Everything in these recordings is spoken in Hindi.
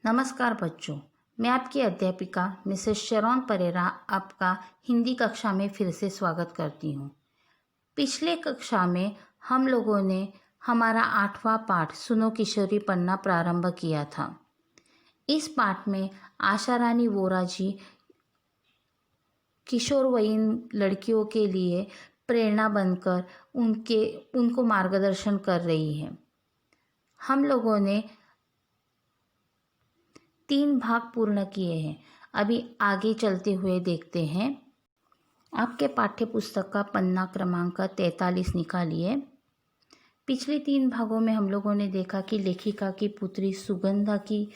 नमस्कार बच्चों, मैं आपकी अध्यापिका मिसेस शरौन परेरा आपका हिंदी कक्षा में फिर से स्वागत करती हूँ। पिछले कक्षा में हम लोगों ने हमारा 8वां पाठ सुनो किशोरी पढ़ना प्रारंभ किया था। इस पाठ में आशा रानी वोरा जी किशोरवयीन लड़कियों के लिए प्रेरणा बनकर उनको मार्गदर्शन कर रही हैं। हम लोगों ने 3 भाग पूर्ण किए हैं। अभी आगे चलते हुए देखते हैं। आपके पाठ्य पुस्तक का पन्ना क्रमांक 43 निकालिए। पिछले 3 भागों में हम लोगों ने देखा कि लेखिका की पुत्री सुगंधा की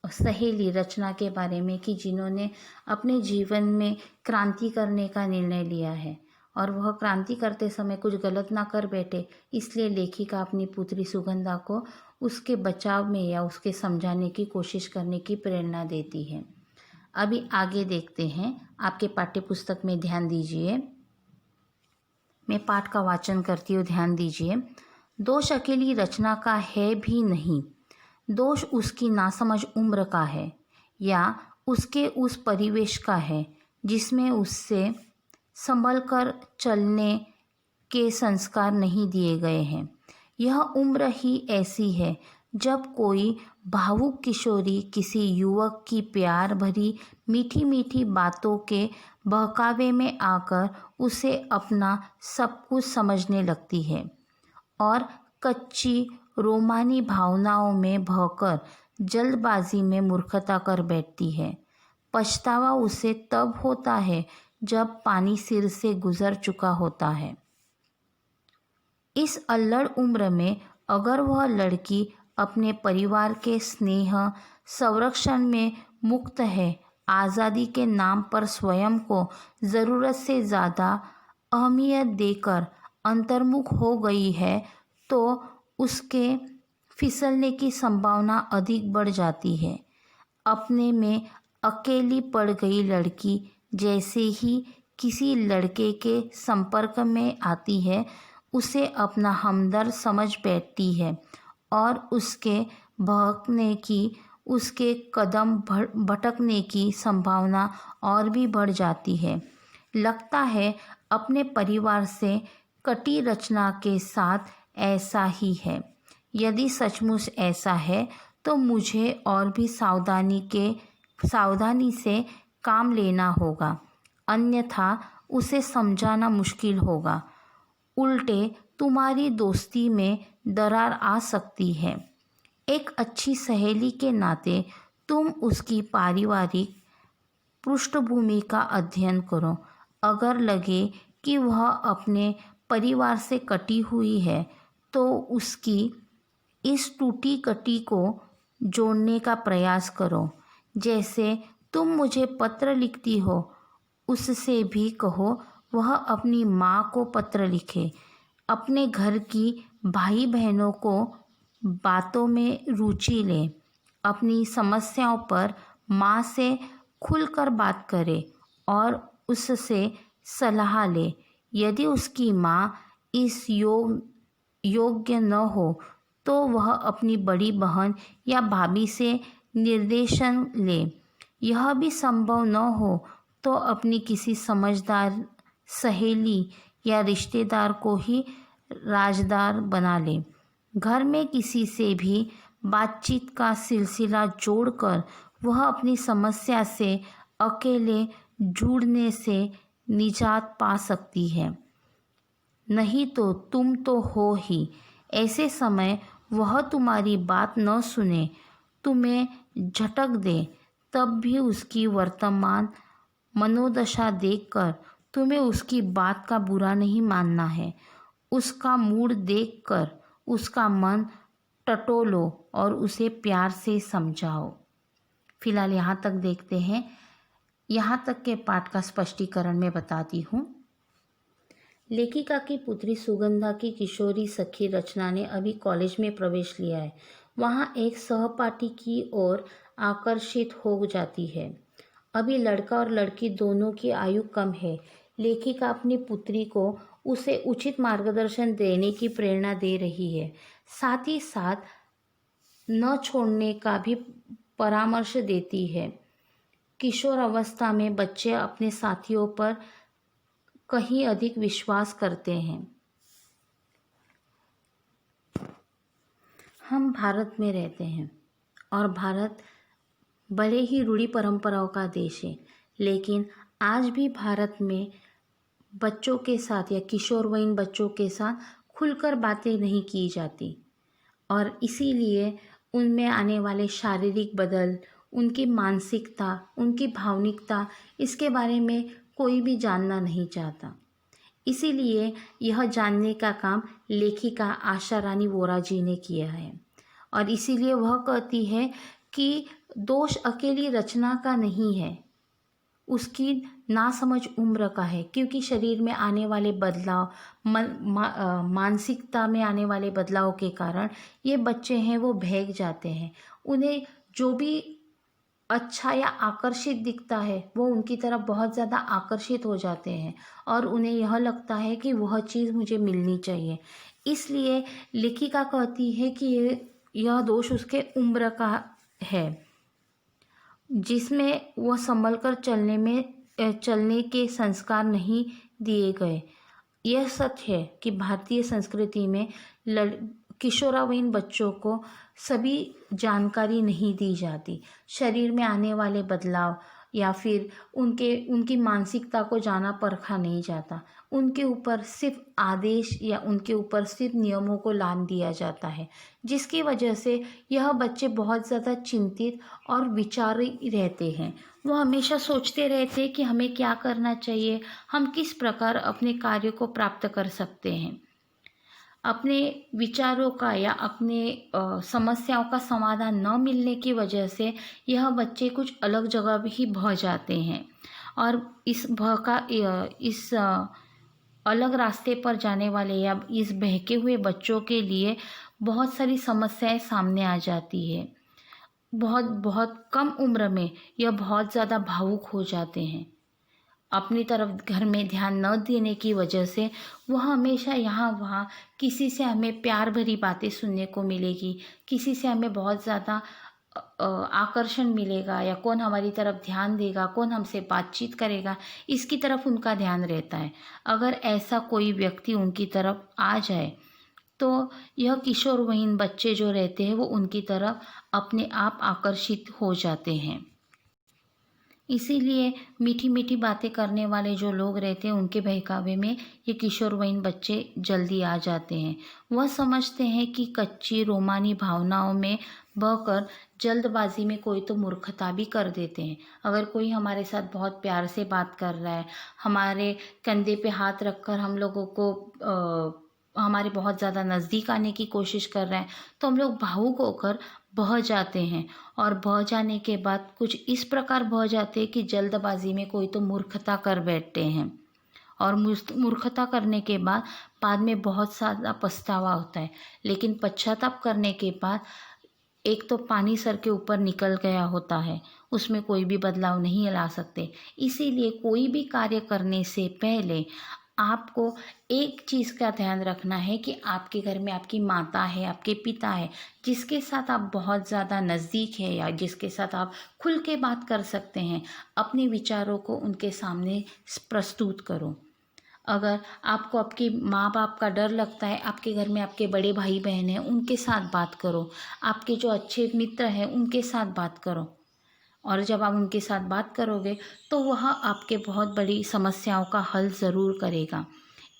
सहेली रचना के बारे में कि जिन्होंने अपने जीवन में क्रांति करने का निर्णय लिया है और वह क्रांति करते समय कुछ गलत ना कर बैठे, इसलिए लेखिका अपनी पुत्री सुगंधा को उसके बचाव में या उसके समझाने की कोशिश करने की प्रेरणा देती है। अभी आगे देखते हैं। आपके पाठ्य पुस्तक में ध्यान दीजिए। मैं पाठ का वाचन करती हूँ, ध्यान दीजिए। दोष अकेली रचना का है भी नहीं, दोष उसकी नासमझ उम्र का है या उसके उस परिवेश का है जिसमें उससे संभल कर चलने के संस्कार नहीं दिए गए हैं। यह उम्र ही ऐसी है जब कोई भावुक किशोरी किसी युवक की प्यार भरी मीठी मीठी बातों के बहकावे में आकर उसे अपना सब कुछ समझने लगती है और कच्ची रोमानी भावनाओं में बहकर जल्दबाजी में मूर्खता कर बैठती है। पछतावा उसे तब होता है जब पानी सिर से गुजर चुका होता है। इस अल्लड़ उम्र में अगर वह लड़की अपने परिवार के स्नेह संरक्षण में मुक्त है, आज़ादी के नाम पर स्वयं को ज़रूरत से ज़्यादा अहमियत देकर अंतर्मुख हो गई है, तो उसके फिसलने की संभावना अधिक बढ़ जाती है। अपने में अकेली पड़ गई लड़की जैसे ही किसी लड़के के संपर्क में आती है, उसे अपना हमदर्द समझ बैठती है और उसके बहकने की, उसके कदम भटकने की संभावना और भी बढ़ जाती है। लगता है अपने परिवार से कटी रचना के साथ ऐसा ही है। यदि सचमुच ऐसा है तो मुझे और भी सावधानी से काम लेना होगा, अन्यथा उसे समझाना मुश्किल होगा। उल्टे तुम्हारी दोस्ती में दरार आ सकती है। एक अच्छी सहेली के नाते तुम उसकी पारिवारिक पृष्ठभूमि का अध्ययन करो। अगर लगे कि वह अपने परिवार से कटी हुई है तो उसकी इस टूटी कटी को जोड़ने का प्रयास करो। जैसे तुम मुझे पत्र लिखती हो, उससे भी कहो वह अपनी माँ को पत्र लिखे। अपने घर की भाई बहनों को बातों में रुचि ले। अपनी समस्याओं पर माँ से खुलकर बात करे और उससे सलाह ले। यदि उसकी माँ इस योग्य न हो तो वह अपनी बड़ी बहन या भाभी से निर्देशन ले। यह भी संभव न हो तो अपनी किसी समझदार सहेली या रिश्तेदार को ही राजदार बना ले। घर में किसी से भी बातचीत का सिलसिला जोड़कर वह अपनी समस्या से अकेले जुड़ने से निजात पा सकती है। नहीं तो तुम तो हो ही। ऐसे समय वह तुम्हारी बात न सुने, तुम्हें झटक दे, तब भी उसकी वर्तमान मनोदशा देखकर तुम्हें उसकी बात का बुरा नहीं मानना है। उसका मूड देखकर उसका मन टटोलो और उसे प्यार से समझाओ। फिलहाल यहाँ तक देखते हैं। यहाँ तक के पाठ का स्पष्टीकरण मैं बताती हूँ। लेखिका की पुत्री सुगंधा की किशोरी सखी रचना ने अभी कॉलेज में प्रवेश लिया है। वहाँ एक सहपाठी की ओर आकर्षित हो जाती है। अभी लड़का और लड़की दोनों की आयु कम है। लेखिका अपनी पुत्री को उसे उचित मार्गदर्शन देने की प्रेरणा दे रही है। साथ ही साथ न छोड़ने का भी परामर्श देती है। किशोर अवस्था में बच्चे अपने साथियों पर कहीं अधिक विश्वास करते हैं। हम भारत में रहते हैं और भारत बड़े ही रूढ़ी परंपराओं का देश है, लेकिन आज भी भारत में बच्चों के साथ या किशोरवयीन बच्चों के साथ खुलकर बातें नहीं की जाती और इसीलिए उनमें आने वाले शारीरिक बदल, उनकी मानसिकता, उनकी भावनिकता, इसके बारे में कोई भी जानना नहीं चाहता। इसीलिए यह जानने का काम लेखिका आशा रानी वोरा जी ने किया है और इसीलिए वह कहती है कि दोष अकेली रचना का नहीं है, उसकी नासमझ उम्र का है, क्योंकि शरीर में आने वाले बदलाव, मानसिकता में आने वाले बदलाव के कारण ये बच्चे हैं वो बहक जाते हैं। उन्हें जो भी अच्छा या आकर्षित दिखता है वो उनकी तरफ बहुत ज़्यादा आकर्षित हो जाते हैं और उन्हें यह लगता है कि वह चीज़ मुझे मिलनी चाहिए। इसलिए लेखिका कहती है कि यह दोष उसके उम्र का है, जिसमें वह संभल कर चलने के संस्कार नहीं दिए गए। यह सच है कि भारतीय संस्कृति में किशोरावयीन बच्चों को सभी जानकारी नहीं दी जाती। शरीर में आने वाले बदलाव या फिर उनकी मानसिकता को जाना परखा नहीं जाता। उनके ऊपर सिर्फ आदेश या उनके ऊपर सिर्फ नियमों को लाद दिया जाता है, जिसकी वजह से यह बच्चे बहुत ज़्यादा चिंतित और विचारी रहते हैं। वो हमेशा सोचते रहते हैं कि हमें क्या करना चाहिए, हम किस प्रकार अपने कार्य को प्राप्त कर सकते हैं। अपने विचारों का या अपने समस्याओं का समाधान न मिलने की वजह से यह बच्चे कुछ अलग जगह भी बह जाते हैं और इस अलग रास्ते पर जाने वाले या इस बहके हुए बच्चों के लिए बहुत सारी समस्याएं सामने आ जाती है। बहुत बहुत कम उम्र में यह बहुत ज़्यादा भावुक हो जाते हैं। अपनी तरफ घर में ध्यान न देने की वजह से वह हमेशा यहाँ वहाँ किसी से हमें प्यार भरी बातें सुनने को मिलेगी, किसी से हमें बहुत ज़्यादा आकर्षण मिलेगा या कौन हमारी तरफ ध्यान देगा, कौन हमसे बातचीत करेगा, इसकी तरफ उनका ध्यान रहता है। अगर ऐसा कोई व्यक्ति उनकी तरफ आ जाए तो यह किशोरवयीन बच्चे जो रहते हैं वो उनकी तरफ अपने आप आकर्षित हो जाते हैं। इसीलिए मीठी मीठी बातें करने वाले जो लोग रहते हैं उनके बहकावे में ये किशोरवयीन बच्चे जल्दी आ जाते हैं। वह समझते हैं कि कच्ची रोमानी भावनाओं में बहकर जल्दबाजी में कोई तो मूर्खता भी कर देते हैं। अगर कोई हमारे साथ बहुत प्यार से बात कर रहा है, हमारे कंधे पे हाथ रखकर हम लोगों को हमारे बहुत ज़्यादा नज़दीक आने की कोशिश कर रहे हैं, तो हम लोग भावुक होकर बह जाते हैं और बह जाने के बाद कुछ इस प्रकार बह जाते हैं कि जल्दबाजी में कोई तो मूर्खता कर बैठते हैं और मूर्खता करने के बाद में बहुत ज़्यादा पछतावा होता है। लेकिन पश्चाताप करने के बाद एक तो पानी सर के ऊपर निकल गया होता है, उसमें कोई भी बदलाव नहीं ला सकते। इसीलिए कोई भी कार्य करने से पहले आपको एक चीज़ का ध्यान रखना है कि आपके घर में आपकी माता है, आपके पिता है, जिसके साथ आप बहुत ज़्यादा नज़दीक है या जिसके साथ आप खुल के बात कर सकते हैं, अपने विचारों को उनके सामने प्रस्तुत करो। अगर आपको आपके माँ बाप का डर लगता है, आपके घर में आपके बड़े भाई बहन हैं, उनके साथ बात करो। आपके जो अच्छे मित्र हैं उनके साथ बात करो और जब आप उनके साथ बात करोगे तो वह आपके बहुत बड़ी समस्याओं का हल ज़रूर करेगा।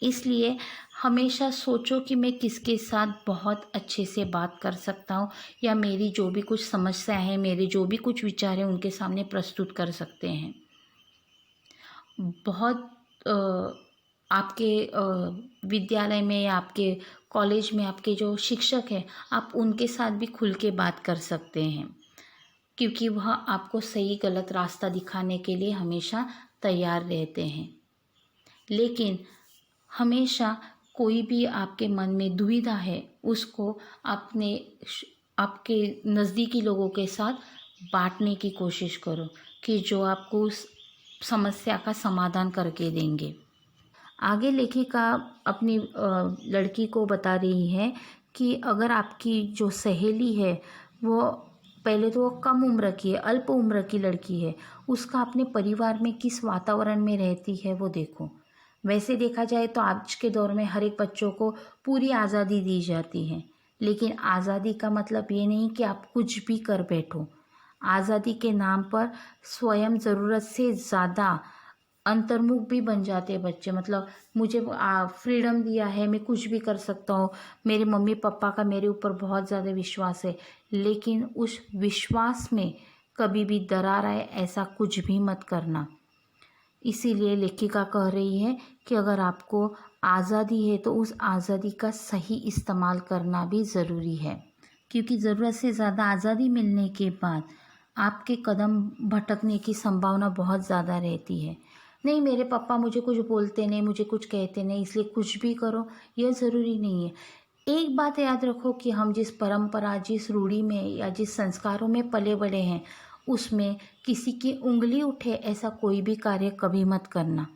इसलिए हमेशा सोचो कि मैं किसके साथ बहुत अच्छे से बात कर सकता हूँ या मेरी जो भी कुछ समस्या है, मेरे जो भी कुछ विचार हैं उनके सामने प्रस्तुत कर सकते हैं। बहुत आपके विद्यालय में या आपके कॉलेज में आपके जो शिक्षक हैं, आप उनके साथ भी खुल के बात कर सकते हैं, क्योंकि वह आपको सही गलत रास्ता दिखाने के लिए हमेशा तैयार रहते हैं। लेकिन हमेशा कोई भी आपके मन में दुविधा है, उसको आपके नज़दीकी लोगों के साथ बांटने की कोशिश करो कि जो आपको उस समस्या का समाधान करके देंगे। आगे लेखिका अपनी लड़की को बता रही है कि अगर आपकी जो सहेली है वो पहले तो वो कम उम्र की है, अल्प उम्र की लड़की है, उसका अपने परिवार में किस वातावरण में रहती है वो देखो। वैसे देखा जाए तो आज के दौर में हर एक बच्चों को पूरी आज़ादी दी जाती है, लेकिन आज़ादी का मतलब ये नहीं कि आप कुछ भी कर बैठो। आज़ादी के नाम पर स्वयं ज़रूरत से ज़्यादा अंतर्मुख भी बन जाते हैं बच्चे। मतलब मुझे फ्रीडम दिया है, मैं कुछ भी कर सकता हूँ, मेरे मम्मी पापा का मेरे ऊपर बहुत ज़्यादा विश्वास है, लेकिन उस विश्वास में कभी भी दरार आए ऐसा कुछ भी मत करना। इसीलिए लेखिका कह रही है कि अगर आपको आज़ादी है तो उस आज़ादी का सही इस्तेमाल करना भी ज़रूरी है, क्योंकि ज़रूरत से ज़्यादा आज़ादी मिलने के बाद आपके कदम भटकने की संभावना बहुत ज़्यादा रहती है। नहीं, मेरे पापा मुझे कुछ बोलते नहीं, मुझे कुछ कहते नहीं, इसलिए कुछ भी करो, यह ज़रूरी नहीं है। एक बात याद रखो कि हम जिस परंपरा, जिस रूढ़ी में या जिस संस्कारों में पले बड़े हैं, उसमें किसी की उंगली उठे ऐसा कोई भी कार्य कभी मत करना,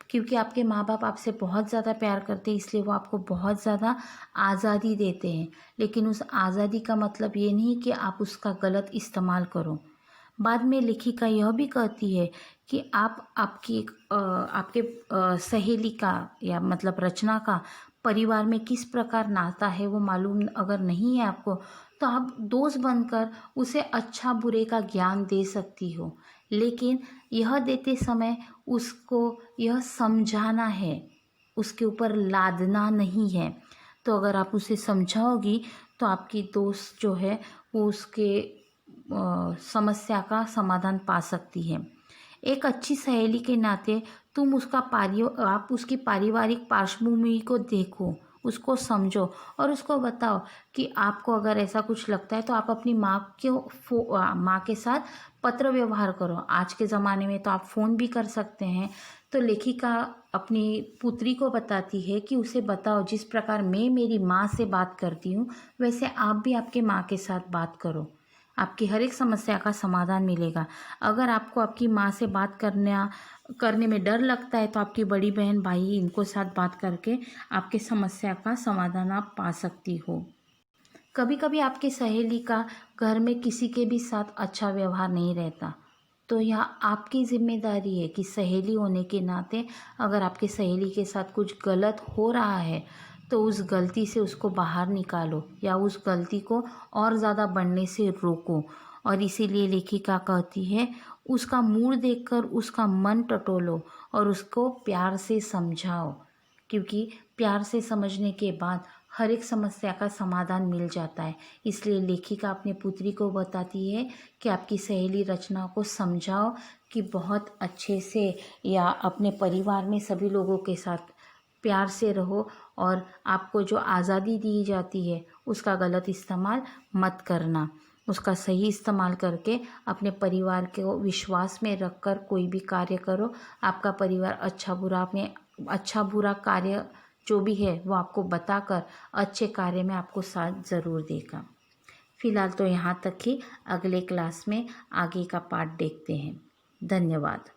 क्योंकि आपके माँ बाप आपसे बहुत ज़्यादा प्यार करते हैं, इसलिए वो आपको बहुत ज़्यादा आज़ादी देते हैं। लेकिन उस आज़ादी का मतलब ये नहीं कि आप उसका गलत इस्तेमाल करो। बाद में लेखिका यह भी कहती है कि आप आपके सहेली का या मतलब रचना का परिवार में किस प्रकार नाता है वो मालूम अगर नहीं है आपको, तो आप दोस्त बनकर उसे अच्छा बुरे का ज्ञान दे सकती हो, लेकिन यह देते समय उसको यह समझाना है, उसके ऊपर लादना नहीं है। तो अगर आप उसे समझाओगी तो आपकी दोस्त जो है वो उसके समस्या का समाधान पा सकती है। एक अच्छी सहेली के नाते आप उसकी पारिवारिक पार्श्वभूमि को देखो, उसको समझो और उसको बताओ कि आपको अगर ऐसा कुछ लगता है तो आप अपनी माँ के साथ पत्र व्यवहार करो। आज के ज़माने में तो आप फ़ोन भी कर सकते हैं। तो लेखिका अपनी पुत्री को बताती है कि उसे बताओ, जिस प्रकार मैं मेरी माँ से बात करती हूँ वैसे आप भी आपके माँ के साथ बात करो, आपकी हर एक समस्या का समाधान मिलेगा। अगर आपको आपकी माँ से बात करने में डर लगता है तो आपकी बड़ी बहन, भाई, इनको साथ बात करके आपके समस्या का समाधान आप पा सकती हो। कभी कभी आपकी सहेली का घर में किसी के भी साथ अच्छा व्यवहार नहीं रहता, तो यह आपकी जिम्मेदारी है कि सहेली होने के नाते अगर आपकी सहेली के साथ कुछ गलत हो रहा है तो उस गलती से उसको बाहर निकालो या उस गलती को और ज़्यादा बढ़ने से रोको। और इसीलिए लेखिका कहती है, उसका मूड देखकर उसका मन टटोलो और उसको प्यार से समझाओ, क्योंकि प्यार से समझने के बाद हर एक समस्या का समाधान मिल जाता है। इसलिए लेखिका अपनी पुत्री को बताती है कि आपकी सहेली रचना को समझाओ कि बहुत अच्छे से या अपने परिवार में सभी लोगों के साथ प्यार से रहो और आपको जो आज़ादी दी जाती है उसका गलत इस्तेमाल मत करना। उसका सही इस्तेमाल करके अपने परिवार को विश्वास में रखकर कोई भी कार्य करो। आपका परिवार अच्छा बुरा कार्य जो भी है वो आपको बताकर अच्छे कार्य में आपको साथ ज़रूर देगा। फ़िलहाल तो यहाँ तक ही, अगले क्लास में आगे का पार्ट देखते हैं। धन्यवाद।